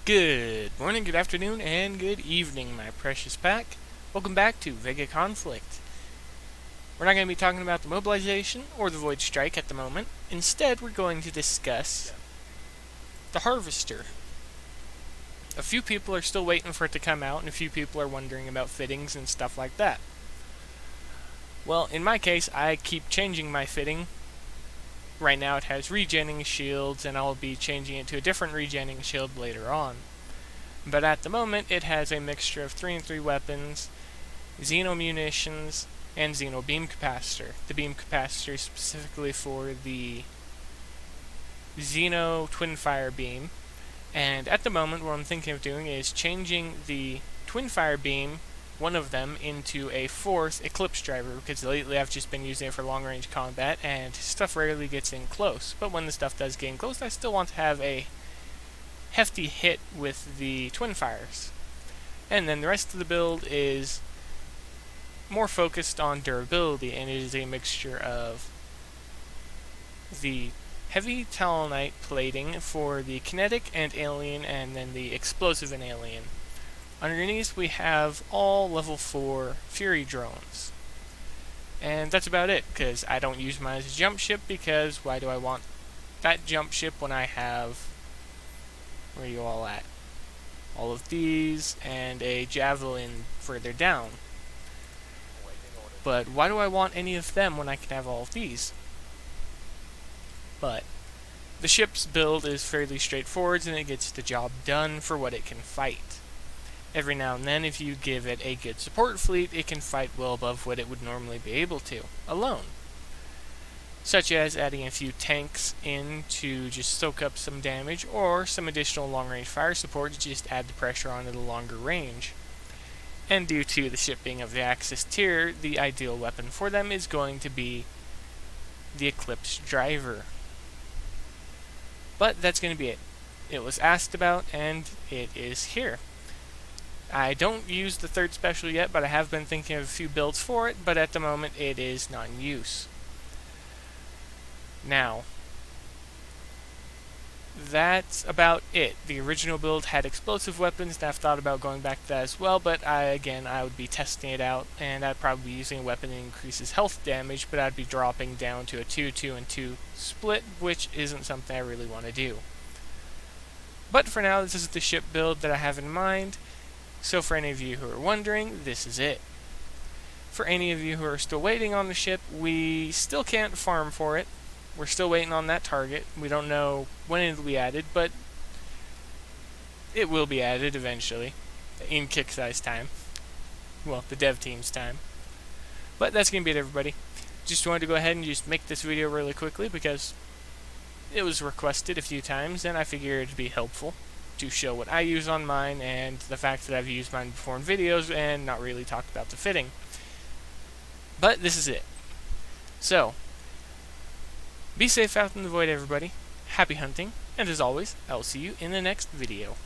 Good morning, good afternoon, and good evening, my precious pack. Welcome back to VEGA Conflict. We're not going to be talking about the mobilization or the void strike at the moment. Instead, we're going to discuss the harvester. A few people are still waiting for it to come out, and a few people are wondering about fittings and stuff like that. Well, in my case, I keep changing my fitting. Right now it has regenning shields, and I'll be changing it to a different regenning shield later on. But at the moment, it has a mixture of 3 and 3 weapons, Xeno munitions, and Xeno beam capacitor. The beam capacitor is specifically for the Xeno twin fire beam. And at the moment, what I'm thinking of doing is changing the twin fire beam, one of them, into a 4th Eclipse driver, because lately I've just been using it for long range combat, and stuff rarely gets in close. But when the stuff does get in close, I still want to have a hefty hit with the twin fires. And then the rest of the build is more focused on durability, and it is a mixture of the heavy talonite plating for the kinetic and alien, and then the explosive and alien. Underneath we have all level 4 Fury drones. And that's about it, because I don't use mine as a jump ship, because why do I want that jump ship when I have... where are you all at? All of these, and a javelin further down. But why do I want any of them when I can have all of these? But the ship's build is fairly straightforward, and it gets the job done for what it can fight. Every now and then, if you give it a good support fleet, it can fight well above what it would normally be able to, alone. Such as adding a few tanks in to just soak up some damage, or some additional long-range fire support to just add the pressure on at a longer range. And due to the ship being of the Axis tier, the ideal weapon for them is going to be the Eclipse driver. But that's going to be it. It was asked about, and it is here. I don't use the 3rd special yet, but I have been thinking of a few builds for it, but at the moment it is not in use. Now, that's about it. The original build had explosive weapons, and I've thought about going back to that as well, but I would be testing it out, and I'd probably be using a weapon that increases health damage, but I'd be dropping down to a 2-2 and 2 split, which isn't something I really want to do. But for now, this is the ship build that I have in mind. So for any of you who are wondering, this is it. For any of you who are still waiting on the ship, we still can't farm for it. We're still waiting on that target. We don't know when it'll be added, but it will be added eventually, in Kickstarter's time. Well, the dev team's time. But that's going to be it, everybody. Just wanted to go ahead and just make this video really quickly, because it was requested a few times, and I figured it'd be helpful to show what I use on mine, and the fact that I've used mine before in videos and not really talked about the fitting. But this is it. So, be safe out in the void, everybody. Happy hunting, and as always, I will see you in the next video.